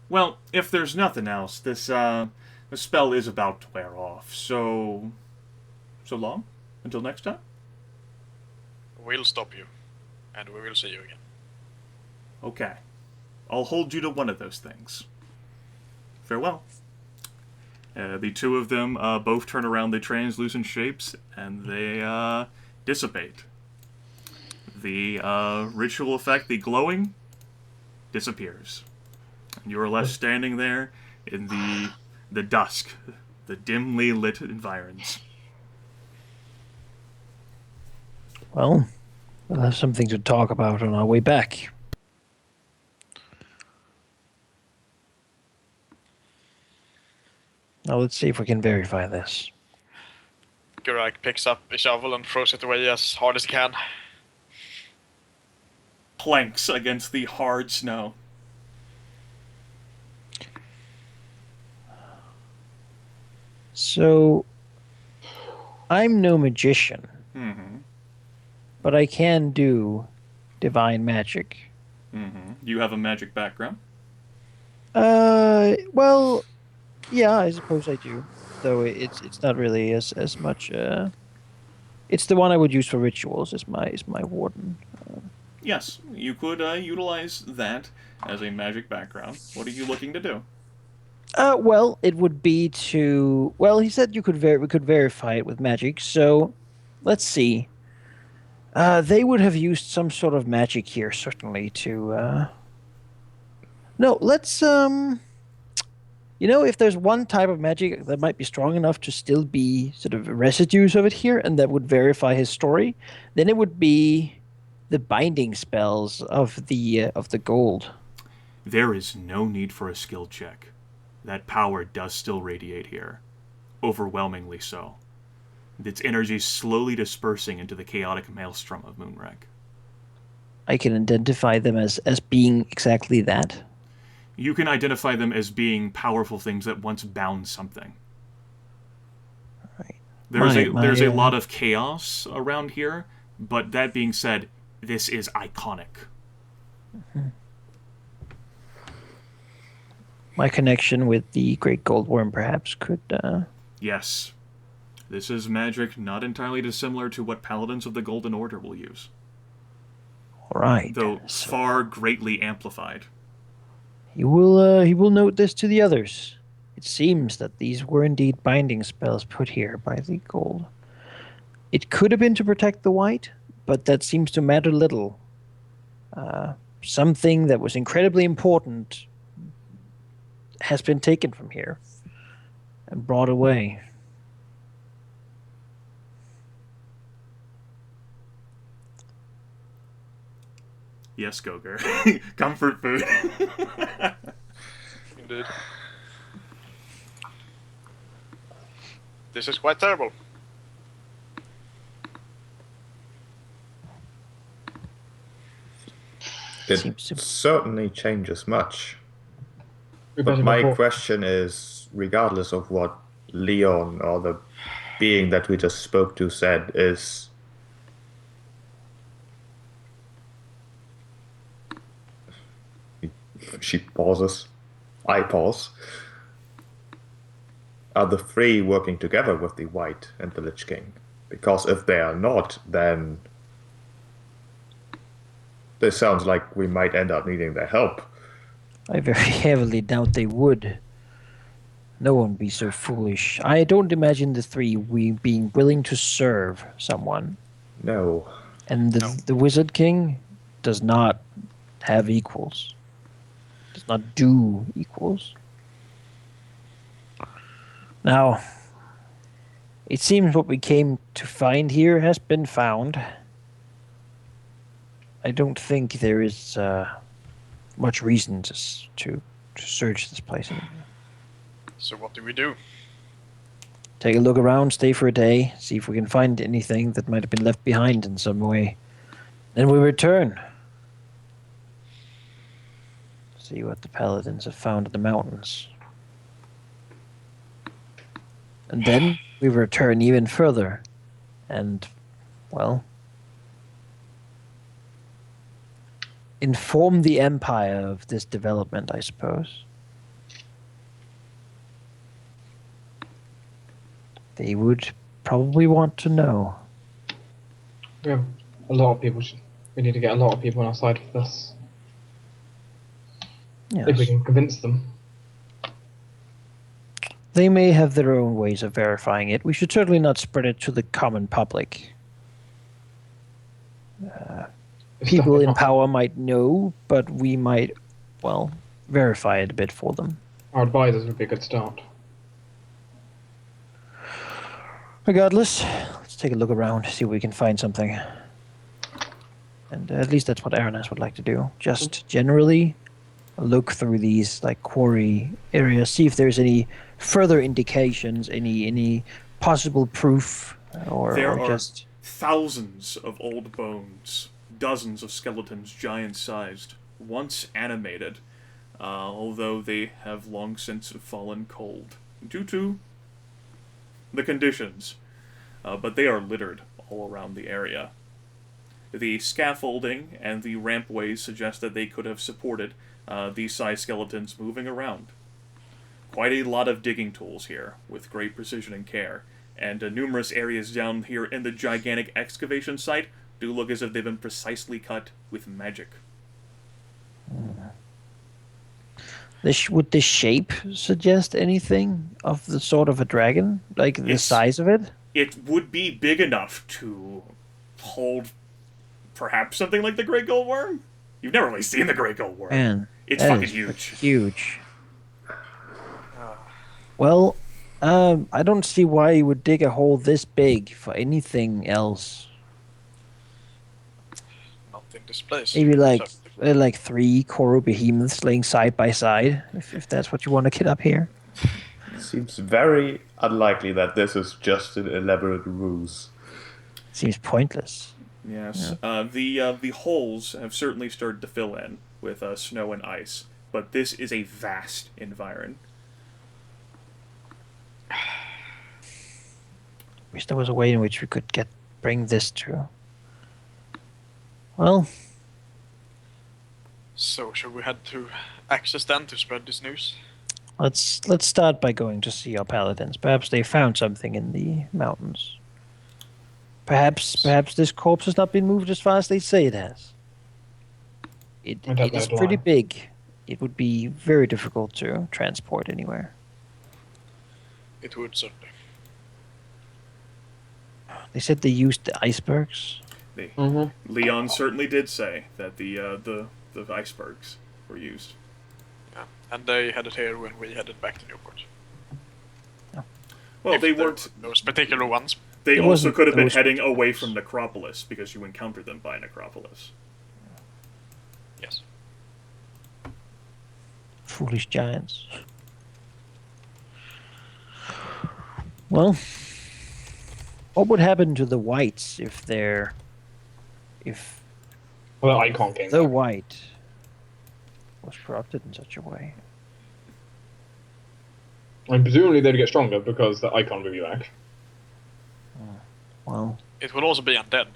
Well, if there's nothing else, this spell is about to wear off. So long. Until next time. We'll stop you, and we will see you again. Okay. I'll hold you to one of those things. Farewell. The two of them both turn around, they translucent shapes, and they dissipate. The ritual effect, the glowing, disappears. And you are left standing there in the dusk, the dimly lit environs. Well, we'll have something to talk about on our way back. Now let's see if we can verify this. Geráck picks up a shovel and throws it away as hard as he can. Planks against the hard snow. So, I'm no magician, Mm-hmm. but I can do divine magic. Mm-hmm. You have a magic background. Well, yeah, I suppose I do. Though it's not really as much. It's the one I would use for rituals. Is my warden. Yes, you could utilize that as a magic background. What are you looking to do? Well, it would be to. Well, he said we could verify it with magic. So, let's see. They would have used some sort of magic here, certainly. No, let's if there's one type of magic that might be strong enough to still be sort of residues of it here, and that would verify his story, then it would be the binding spells of the gold. There is no need for a skill check. That power does still radiate here. Overwhelmingly so. Its energy slowly dispersing into the chaotic maelstrom of Moonwreck. I can identify them as being exactly that. You can identify them as being powerful things that once bound something. Right. There's a lot of chaos around here, but that being said, this is iconic. My connection with the Great Gold Worm perhaps could. Yes, this is magic not entirely dissimilar to what Paladins of the Golden Order will use, All right. though So far greatly amplified. he will note this to the others. It seems that these were indeed binding spells put here by the gold. It could have been to protect the white, but that seems to matter little. Something that was incredibly important has been taken from here and brought away. Yes, Goger. Comfort food. Indeed. This is quite terrible. It Seems to- certainly changes much. But my question is, regardless of what Leon or the being that we just spoke to said, is she pauses. I pause. Are the three working together with the White and the Lich King? Because if they are not, then this sounds like we might end up needing their help. I very heavily doubt they would. No one would be so foolish. I don't imagine the three we being willing to serve someone. No. And No. the Wizard King does not have equals. Does not do equals. Now, it seems what we came to find here has been found. I don't think there is much reason to search this place anymore. So what do we do? Take a look around, stay for a day, see if we can find anything that might have been left behind in some way. Then we return. See what the paladins have found in the mountains. And then we return even further. And, well, inform the Empire of this development, I suppose. They would probably want to know. We have a lot of people. We need to get a lot of people on our side for this. Yes. If we can convince them. They may have their own ways of verifying it. We should certainly not spread it to the common public. It's People definitely in not- power might know, but we might, well, verify it a bit for them. Our advisors would be a good start. Regardless, let's take a look around, see if we can find something. And at least that's what Aranas would like to do. Just generally look through these like quarry areas, see if there's any further indications, any possible proof, There or are just thousands of old bones, dozens of skeletons giant-sized, once animated, although they have long since fallen cold due to the conditions. But they are littered all around the area. The scaffolding and the rampways suggest that they could have supported these size skeletons moving around. Quite a lot of digging tools here, with great precision and care, and numerous areas down here in the gigantic excavation site do look as if they've been precisely cut with magic. would this shape suggest anything of the sort of a dragon, like the size of it? It would be big enough to hold perhaps something like the Great Gold Worm? You've never really seen the Great Gold Worm. Man, It's that fucking is huge. Huge. Well, I don't see why you would dig a hole this big for anything else. Not in this place. Maybe like 3 coral behemoths laying side by side, if that's what you want to get up here. It seems very unlikely that this is just an elaborate ruse. Seems pointless. Yes. The holes have certainly started to fill in with snow and ice, but this is a vast environment. Wish there was a way in which we could bring this to. Well, So, should we head to Access then to spread this news? let's start by going to see our paladins. Perhaps they found something in the mountains. Perhaps this corpse has not been moved as far as they say it has. It is pretty big. It would be very difficult to transport anywhere. It would certainly. They said they used the icebergs. Leon certainly did say that the icebergs were used. Yeah. And they headed here when we headed back to Newport. Well, If they there weren't. were those particular ones. They It also wasn't could have been those heading away particulars. from Necropolis because you encountered them by Necropolis. Yes. Foolish giants. Well, what would happen to the whites if Well, the icon came. the white was corrupted in such a way? And presumably they'd get stronger because the icon would be back. Well, It would also be undead.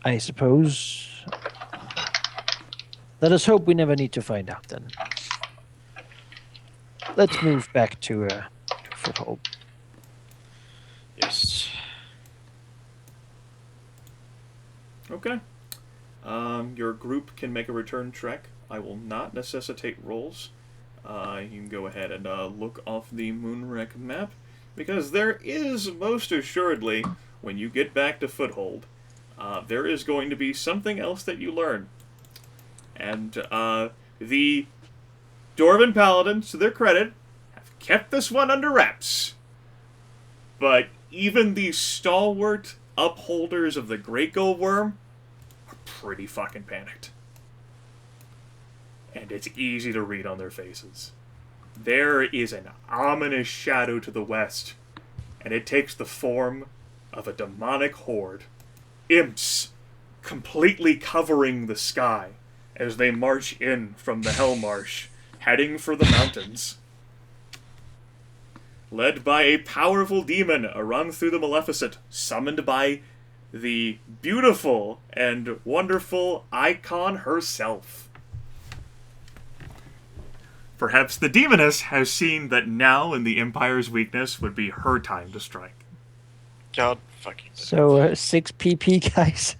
I suppose. Let us hope we never need to find out then. Let's move back to Foothold. Yes. Okay. Your group can make a return trek. I will not necessitate rolls. You can go ahead and look off the Moonwreck map, because there is, most assuredly, when you get back to Foothold, there is going to be something else that you learn. And the Dwarven Paladins, to their credit, have kept this one under wraps. But even the stalwart upholders of the Great Gold Worm are pretty fucking panicked. And it's easy to read on their faces. There is an ominous shadow to the west, and it takes the form of a demonic horde. Imps completely covering the sky as they march in from the Hellmarsh, heading for the mountains. Led by a powerful demon, a run through the Maleficent, summoned by the beautiful and wonderful Icon herself. Perhaps the demoness has seen that now in the Empire's weakness would be her time to strike. God fucking. So 6 PP, guys.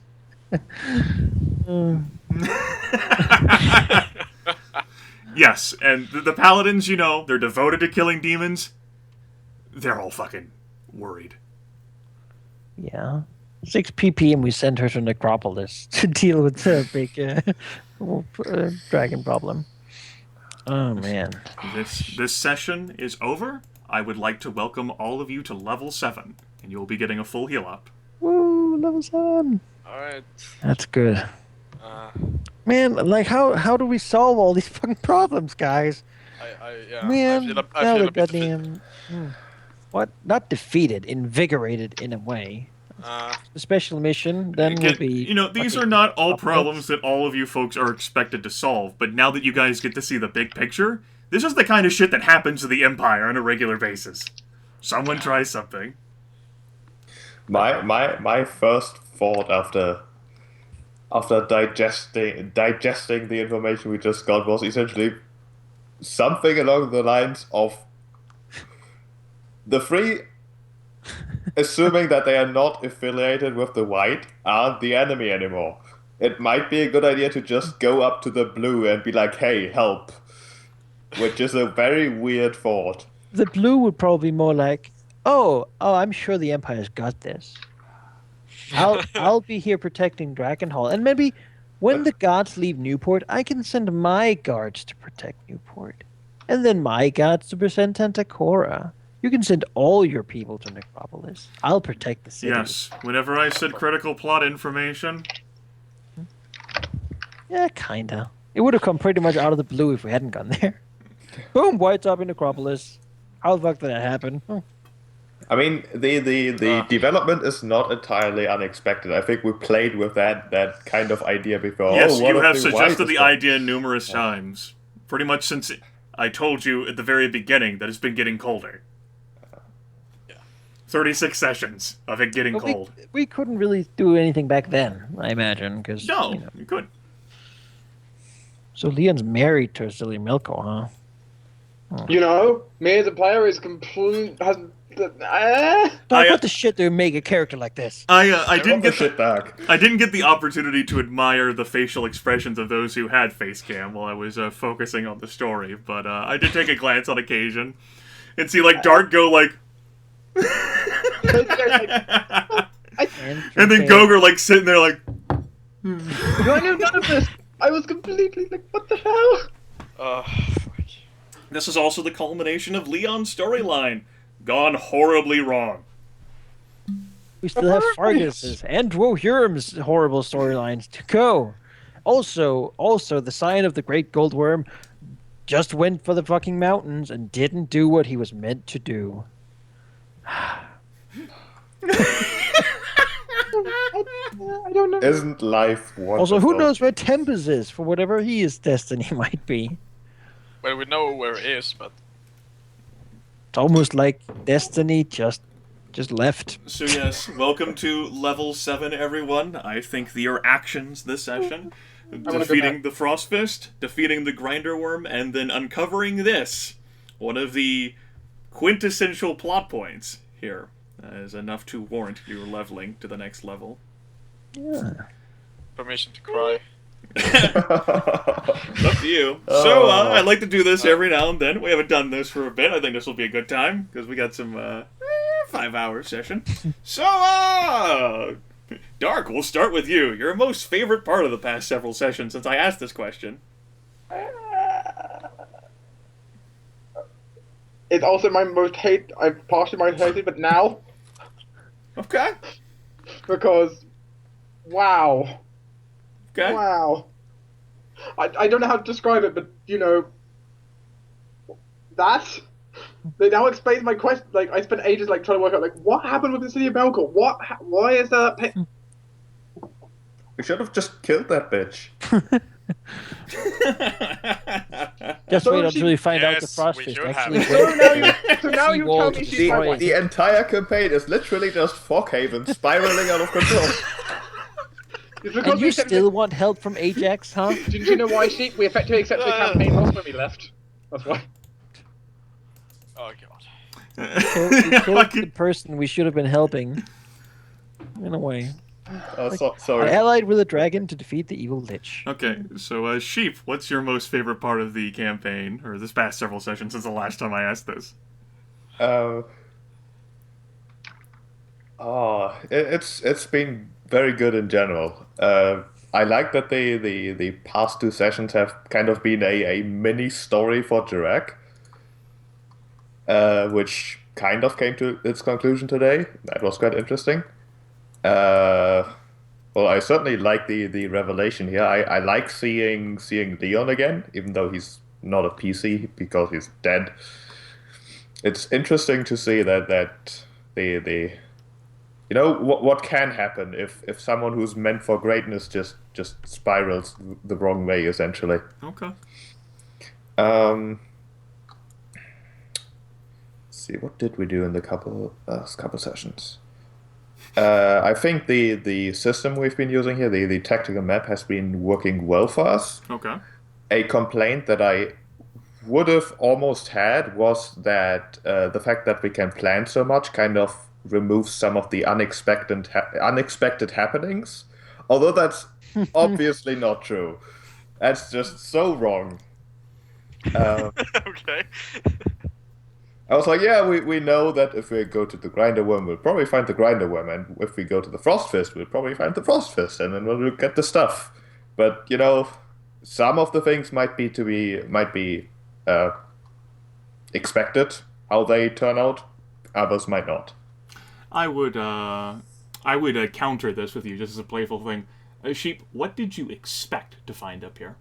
Yes, and the paladins, you know, they're devoted to killing demons. They're all fucking worried. Yeah. 6 PP and we send her to Necropolis to deal with the big dragon problem. Oh, man. This session is over. I would like to welcome all of you to level 7, and you'll be getting a full heal up. Woo, level 7. Alright. That's good. Man, like, how do we solve all these fucking problems, guys? Yeah. Man, I feel a bit goddamn... What? Not defeated, invigorated in a way. The special mission, then will be... You know, these are not all problems that all of you folks are expected to solve, but now that you guys get to see the big picture, this is the kind of shit that happens to the Empire on a regular basis. Someone tries something. My first thought after digesting the information we just got was essentially something along the lines of the three, assuming that they are not affiliated with the white, aren't the enemy anymore. It might be a good idea to just go up to the blue and be like, hey, help. Which is a very weird thought. The blue would probably be more like, oh, I'm sure the Empire's got this. I'll be here protecting Dragonhall. And maybe when the guards leave Newport, I can send my guards to protect Newport. And then my guards to present Tantacora. You can send all your people to Necropolis. I'll protect the city. Yes, whenever I said critical plot information. Yeah, kinda. It would have come pretty much out of the blue if we hadn't gone there. Boom, white's up in Necropolis. How the fuck did that happen? I mean, the development is not entirely unexpected. I think we played with that kind of idea before. Yes, you have suggested the idea numerous times. Pretty much since I told you at the very beginning that it's been getting colder. 36 sessions of it getting cold. We couldn't really do anything back then, I imagine. Cause, no, you couldn't. So Leon's married to Silly Milko, huh? Oh. You know, me as a player is complete... What the shit to make a character like this? I didn't get the opportunity to admire the facial expressions of those who had face cam while I was focusing on the story, but I did take a glance on occasion and see like Dark go like, and then Goger like sitting there like, I knew none of this. I was completely like, what the hell? This is also the culmination of Leon's storyline. Gone horribly wrong. We still have Fargus's and Dwohurum's horrible storylines to go. Also, the sign of the Great Gold Worm just went for the fucking mountains and didn't do what he was meant to do. I don't know. Isn't life wonderful? Also, who knows where Tempus is for whatever his destiny might be? Well, we know where it is, but it's almost like destiny just left. So yes, welcome to level 7, everyone. I think your actions this session, defeating the Frostfist, defeating the Grinder Worm, and then uncovering this, one of the quintessential plot points here, is enough to warrant your leveling to the next level. Yeah. Permission to cry. It's up to you. So, I like to do this every now and then. We haven't done this for a bit. I think this will be a good time, because we got some 5-hour session. So, Dark, we'll start with you. Your most favorite part of the past several sessions since I asked this question. It's also my most partially my hated, but now. Okay. Because, wow. Okay. Wow. I don't know how to describe it, but, you know, that now explains my question. Like, I spent ages, like, trying to work out, like, what happened with the city of Belkor? Why is that... We should have just killed that bitch. Just wait until we find out the Frostfist actually. So now you tell me she's my wife. The entire campaign is literally just Foghaven spiraling out of control. And you still want help from Ajax, huh? Did you know why, Sheik? We effectively accepted the campaign loss when we left. That's why. Oh god. We killed the person we should have been helping. In a way. Sorry. I allied with a dragon to defeat the evil lich. Okay, so Sheep, what's your most favorite part of the campaign, or this past several sessions since the last time I asked this? It's been very good in general. I like that the past 2 sessions have kind of been a mini story for Geráck, which kind of came to its conclusion today. That was quite interesting. Well, I certainly like the revelation here. I like seeing Leon again, even though he's not a PC because he's dead. It's interesting to see that the you know what can happen if someone who's meant for greatness just spirals the wrong way, essentially. Okay. Let's see, what did we do in the couple sessions? I think the system we've been using here, the tactical map, has been working well for us. Okay. A complaint that I would have almost had was that the fact that we can plan so much kind of removes some of the unexpected happenings. Although that's obviously not true. That's just so wrong. Okay. I was like, yeah, we know that if we go to the Grinder Worm, we'll probably find the Grinder Worm, and if we go to the Frost Fist, we'll probably find the Frost Fist, and then we'll get the stuff. But, you know, some of the things might be expected, how they turn out. Others might not. I would counter this with you just as a playful thing. Sheep, what did you expect to find up here?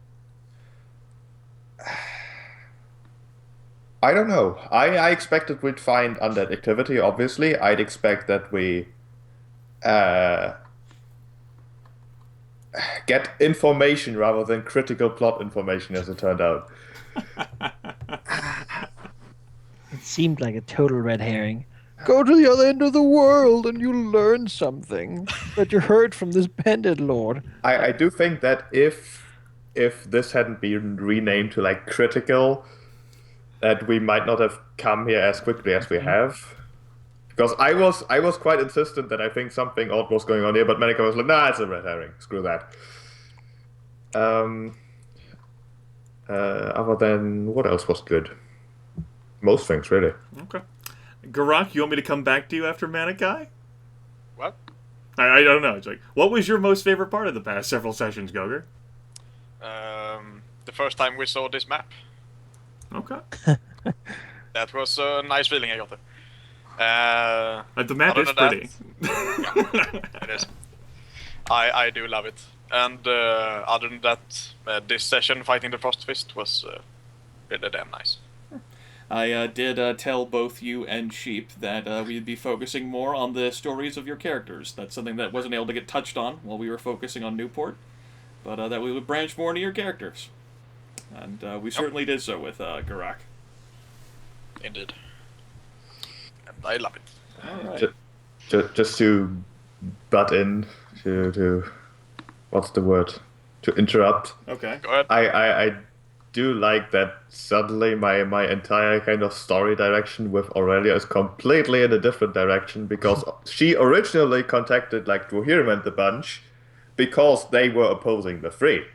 I don't know. I expected we'd find undead activity, obviously. I'd expect that we get information rather than critical plot information, as it turned out. It seemed like a total red herring. Go to the other end of the world and you'll learn something that you heard from this bandit lord. I do think that if this hadn't been renamed to like critical, that we might not have come here as quickly as we have. Because I was quite insistent that I think something odd was going on here, but Manaki was like, nah, it's a red herring. Screw that. Other than, what else was good? Most things, really. Okay. Geráck, you want me to come back to you after Manaki? What? I don't know. It's like, what was your most favorite part of the past several sessions, Goger? The first time we saw this map. Okay. That was a nice feeling I got there. The map is pretty. Yeah, it is. I do love it. And other than that, this session fighting the Frost Fist was really damn nice. I did tell both you and Sheep that we'd be focusing more on the stories of your characters. That's something that wasn't able to get touched on while we were focusing on Newport, but that we would branch more into your characters. And we certainly did so with Geráck. Indeed. And I love it. All right. Just to butt in, to what's the word? To interrupt. Okay. Go ahead. I do like that suddenly my entire kind of story direction with Aurelia is completely in a different direction, because she originally contacted like Dwarf and the bunch because they were opposing the Free.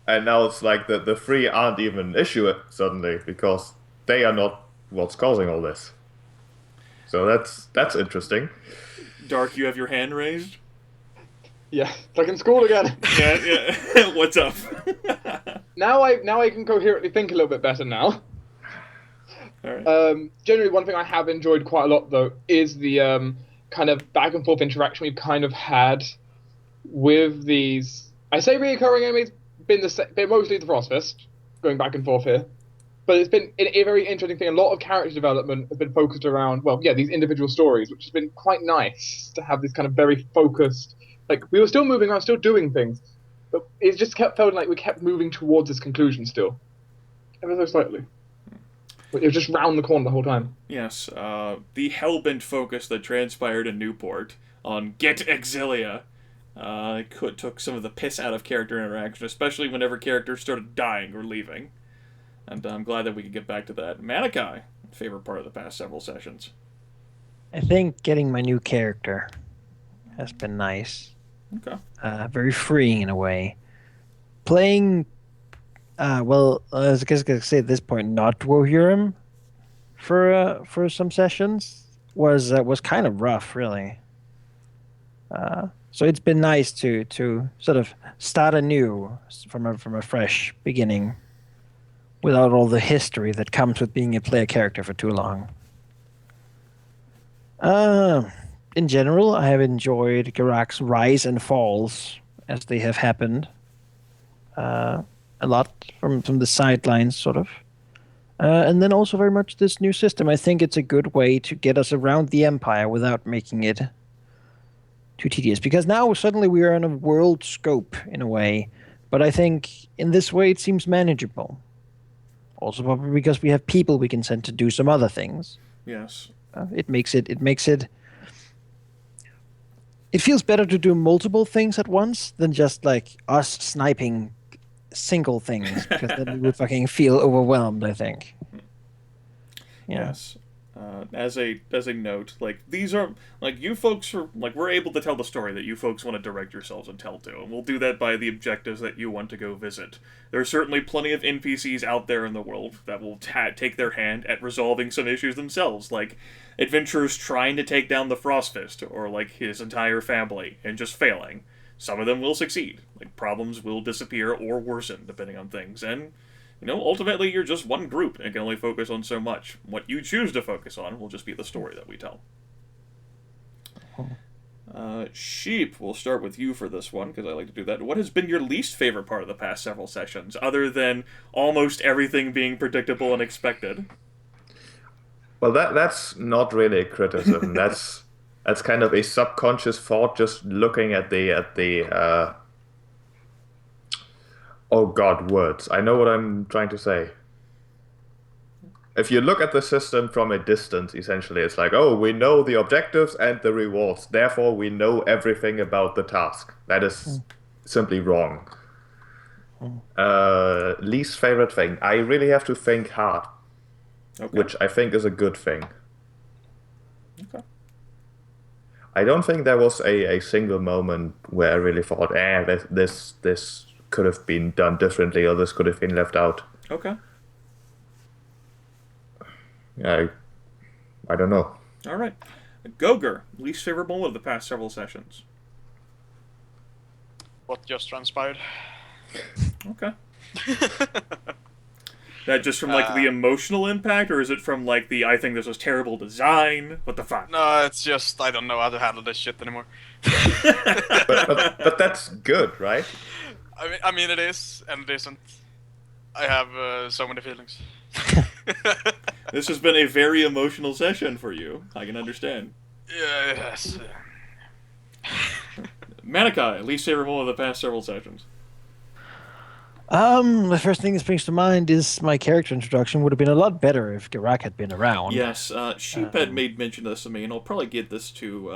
And now it's like the Free aren't even an issue suddenly because they are not what's causing all this. So that's interesting. Dark, you have your hand raised? Yeah, it's like in school again. Yeah. What's up? Now I can coherently think a little bit better now. All right. Generally, one thing I have enjoyed quite a lot, though, is the kind of back and forth interaction we've kind of had with these. I say recurring enemies, been mostly the Frost Fist, going back and forth here. But it's been a very interesting thing. A lot of character development has been focused around, these individual stories, which has been quite nice to have this kind of very focused. Like, we were still moving around, still doing things, but it just felt like we kept moving towards this conclusion still. Ever so slightly. But it was just round the corner the whole time. Yes, the hellbent focus that transpired in Newport on Get Exilia took some of the piss out of character interaction, especially whenever characters started dying or leaving. And I'm glad that we could get back to that. Manaki, favorite part of the past several sessions. I think getting my new character has been nice. Okay. Very freeing in a way. Playing, I was just gonna say at this point, not Dwarf for some sessions was kind of rough, really. So it's been nice to sort of start anew from a fresh beginning, without all the history that comes with being a player character for too long. In general, I have enjoyed Geráck's rise and falls as they have happened. A lot from the sidelines, sort of. And then also very much this new system. I think it's a good way to get us around the Empire without making it too tedious. Because now suddenly we are on a world scope, in a way. But I think in this way it seems manageable. Also probably because we have people we can send to do some other things. Yes. It feels better to do multiple things at once than just like us sniping single things, because then we would fucking feel overwhelmed, I think. Yeah. Yes. As a note, like, these are, like, you folks are, like, we're able to tell the story that you folks want to direct yourselves and tell to, and we'll do that by the objectives that you want to go visit. There are certainly plenty of NPCs out there in the world that will take their hand at resolving some issues themselves, like adventurers trying to take down the Frostfist, or, like, his entire family, and just failing. Some of them will succeed. Like, problems will disappear or worsen, depending on things, and ultimately you're just one group and can only focus on so much. What you choose to focus on will just be the story that we tell. Sheep, we'll start with you for this one, because I like to do that. What has been your least favorite part of the past several sessions, other than almost everything being predictable and expected? Well, that's not really a criticism. that's kind of a subconscious thought, just looking at the oh god, words. I know what I'm trying to say. If you look at the system from a distance, essentially, it's like, oh, we know the objectives and the rewards, therefore we know everything about the task. That is simply wrong. Least favorite thing. I really have to think hard, which I think is a good thing. Okay. I don't think there was a single moment where I really thought, this could have been done differently, or this could have been left out. Okay. I don't know. All right. Goger, least favorite moment of the past several sessions. What just transpired? Okay. That just from, like, the emotional impact, or is it from, like, the I think this was terrible design? What the fuck? No, it's just I don't know how to handle this shit anymore. but that's good, right? I mean it is and it isn't. I have so many feelings. This has been a very emotional session for you. I can understand. Yes. Manaki, least favorite moment of the past several sessions. The first thing that springs to mind is my character introduction would have been a lot better if Geráck had been around. Yes, Sheep had made mention of this to me, and I'll probably get this to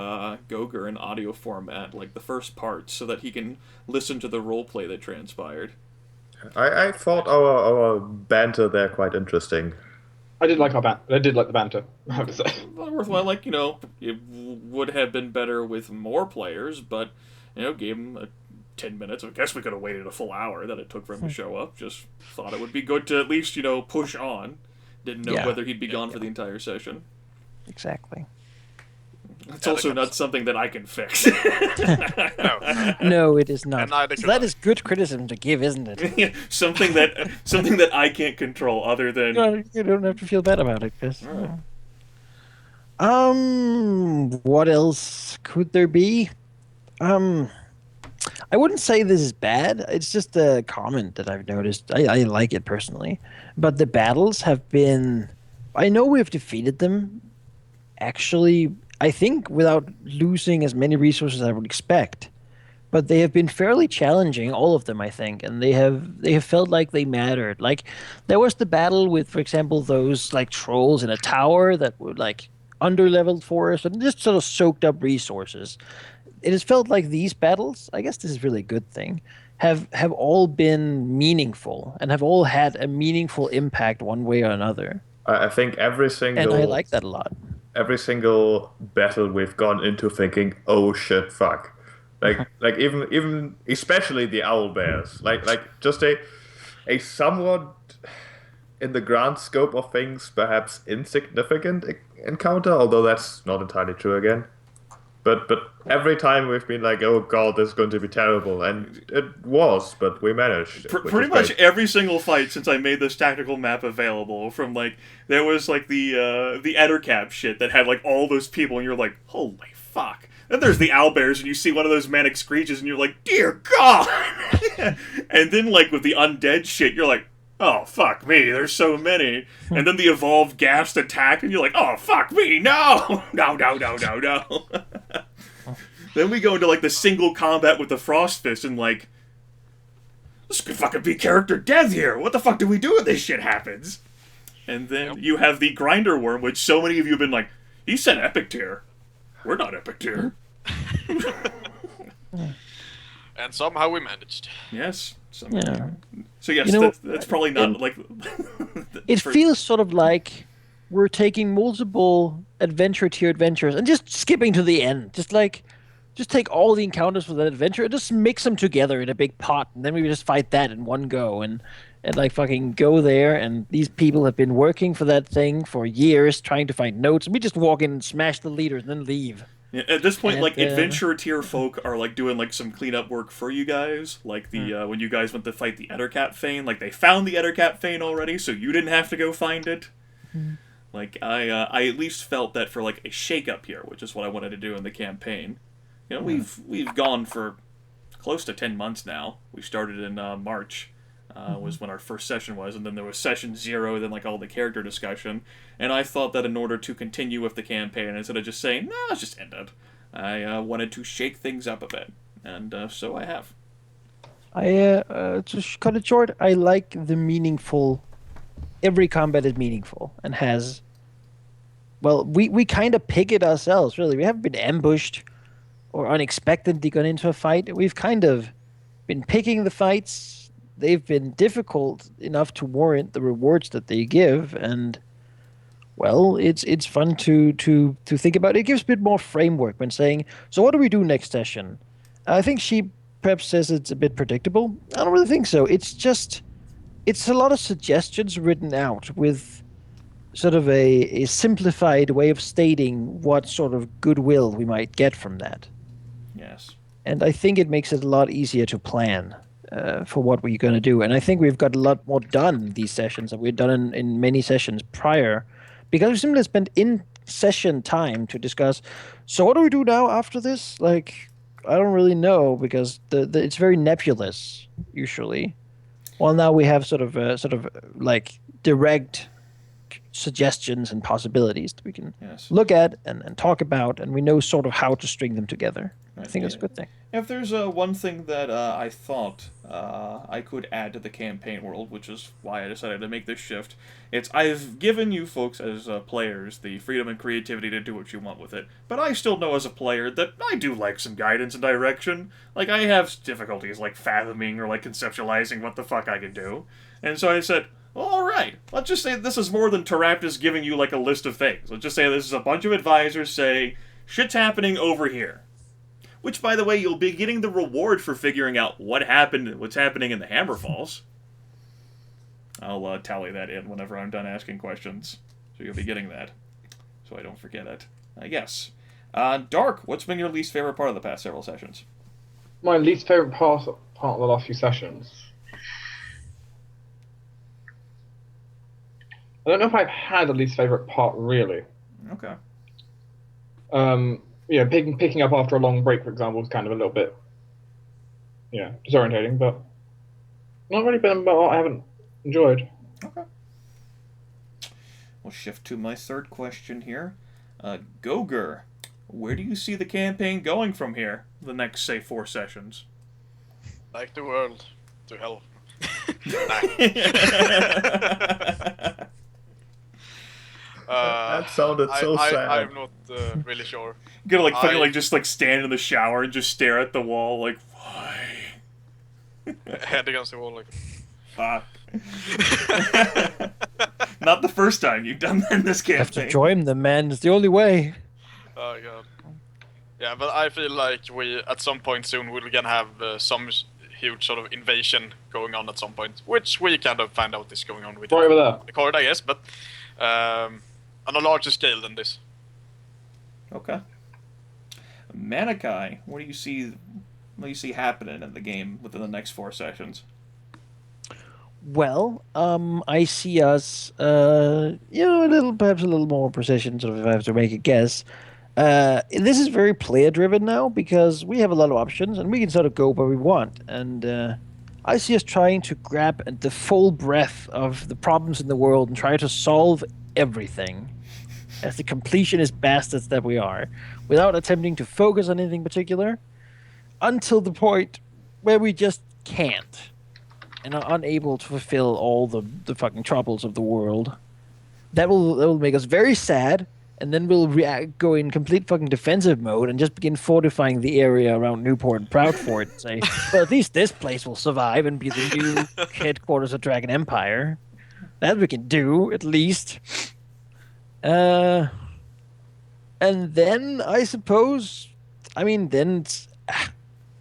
Goger in audio format, like the first part, so that he can listen to the roleplay that transpired. I thought our banter there quite interesting. I did like the banter, I have to say. Well, worthwhile, like, it would have been better with more players, but, gave him 10 minutes. I guess we could have waited a full hour that it took for him to show up. Just thought it would be good to at least, push on. Didn't know whether he'd be gone for the entire session. Exactly. It's also not something that I can fix. No, it is not. So that is good criticism to give, isn't it? something that I can't control, other than You don't have to feel bad about it, Chris. Right. What else could there be? I wouldn't say this is bad. It's just a comment that I've noticed. I like it personally. But the battles have been... I know we've defeated them, actually, I think, without losing as many resources as I would expect. But they have been fairly challenging, all of them, I think. And they have felt like they mattered. Like, there was the battle with, for example, those, like, trolls in a tower that were, like, under-leveled for us and just sort of soaked up resources. It has felt like these battles, I guess this is really a good thing, have all been meaningful and have all had a meaningful impact one way or another. I think And I like that a lot. every single battle we've gone into thinking, oh shit, fuck. Like even especially the owl bears. Like just a somewhat in the grand scope of things, perhaps insignificant encounter, although that's not entirely true again. But every time we've been like, oh god, this is going to be terrible, and it was, but we managed. which Pretty is much great. every single fight since I made this tactical map available, from like there was like the Ettercap shit that had like all those people, and you're like, holy fuck. Then there's the owlbears, and you see one of those manic screeches, and you're like, dear god. And then like with the undead shit, you're like, oh fuck me, there's so many. And then the evolved ghast attack, and you're like, oh fuck me, no, no. Then we go into like the single combat with the Frost Fist, and like, this could fucking be character death here. What the fuck do we do when this shit happens? And then you have the Grinder Worm, which so many of you have been like, he said epic tier. We're not epic tier. And somehow we managed. Yes. Yeah. So yes, You know, that's probably not and like. It feels sort of like we're taking multiple adventure tier adventures and just skipping to the end. Just take all the encounters for that adventure and just mix them together in a big pot, and then we just fight that in one go and like fucking go there. And these people have been working for that thing for years, trying to find notes. And we just walk in and smash the leaders and then leave. Yeah, at this point, And, like adventure tier folk are like doing like some cleanup work for you guys. Like the when you guys went to fight the Ettercat Fane, like they found the Ettercat Fane already, so you didn't have to go find it. Like I at least felt that for like a shake-up here, which is what I wanted to do in the campaign. You know, we've gone for close to 10 months now. We started in March. Was when our first session was, and then there was session 0, then like all the character discussion, and I thought that in order to continue with the campaign, instead of just saying, nah, let's just end it, I wanted to shake things up a bit, and so I have. Just cut it short, I like the meaningful. Every combat is meaningful and has. Well, we kind of pick it ourselves, really. We haven't been ambushed or unexpectedly gone into a fight. We've kind of been picking the fights. They've been difficult enough to warrant the rewards that they give, and well, it's fun to think about. It gives a bit more framework when saying, so what do we do next session? I think she perhaps says it's a bit predictable. I don't really think so. It's a lot of suggestions written out with sort of a simplified way of stating what sort of goodwill we might get from that. Yes. And I think it makes it a lot easier to plan for what we're going to do. And I think we've got a lot more done these sessions that we've done in many sessions prior, because we simply spent in-session time to discuss, so what do we do now after this? Like, I don't really know, because it's very nebulous, usually. Well, now we have sort of like direct suggestions and possibilities that we can look at and talk about, and we know sort of how to string them together. I think that's a good thing. If there's one thing that I thought I could add to the campaign world, which is why I decided to make this shift, it's I've given you folks as players the freedom and creativity to do what you want with it, but I still know as a player that I do like some guidance and direction. Like, I have difficulties like fathoming or like conceptualizing what the fuck I can do. And so I said, alright, let's just say this is more than Taraptus giving you like a list of things. Let's just say this is a bunch of advisors saying, shit's happening over here. Which, by the way, you'll be getting the reward for figuring out what's happening in the Hammer Falls. I'll tally that in whenever I'm done asking questions. So you'll be getting that. So I don't forget it. Yes. Dark, what's been your least favorite part of the past several sessions? My least favorite part of the last few sessions. I don't know if I've had a least favorite part, really. Okay. Picking up after a long break, for example, was kind of a little bit, disorientating, but not really been about what I haven't enjoyed. Okay. We'll shift to my third question here. Goger, where do you see the campaign going from here, the next, say, 4 sessions? Like the world to hell. That sounded so sad. I'm not really sure. You're gonna fucking just stand in the shower and just stare at the wall like, why? Head against the wall. Like. Fuck. Not the first time you've done that in this You have to campaign. join them, man. It's the only way. Oh god. Yeah, but I feel like we at some point soon we're gonna have some huge sort of invasion going on at some point, which we kind of find out is going on with Right over there. the card, I guess, but on a larger scale than this. Okay. Manaki, what do you see? What do you see happening in the game within the next 4 sessions? Well, I see us, perhaps a little more precision, sort of if I have to make a guess. This is very player-driven now because we have a lot of options and we can sort of go where we want. And I see us trying to grab the full breadth of the problems in the world and try to solve everything as the completionist bastards that we are, without attempting to focus on anything particular, until the point where we just can't. And are unable to fulfill all the fucking troubles of the world. That will make us very sad, and then we'll go in complete fucking defensive mode and just begin fortifying the area around Newport and Proudfort and say, well, at least this place will survive and be the new headquarters of Dragon Empire. That we can do, at least. And then, I suppose,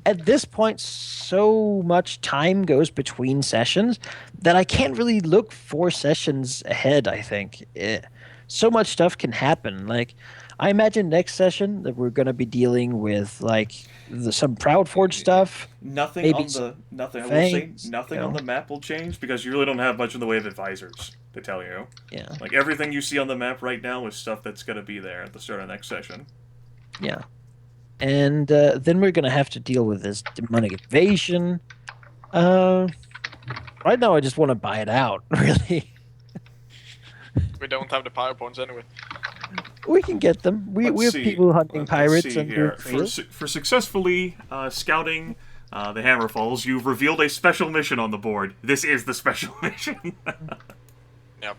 at this point, so much time goes between sessions that I can't really look 4 sessions ahead, I think. So much stuff can happen. Like, I imagine next session that we're going to be dealing with, like, some Proudforge stuff. Nothing maybe on the nothing. I will Vaynes, say nothing you on know. the map will change because you really don't have much in the way of advisors to tell you. Yeah, Like everything you see on the map right now is stuff that's going to be there at the start of next session. yeah. And then we're going to have to deal with this demonic invasion. Right now, I just want to buy it out, really. We don't have the PowerPoints anyway. We can get them. We Let's have see. people hunting Let's pirates see and here. doing trails. For successfully scouting the Hammerfalls, you've revealed a special mission on the board. This is the special mission. Yep.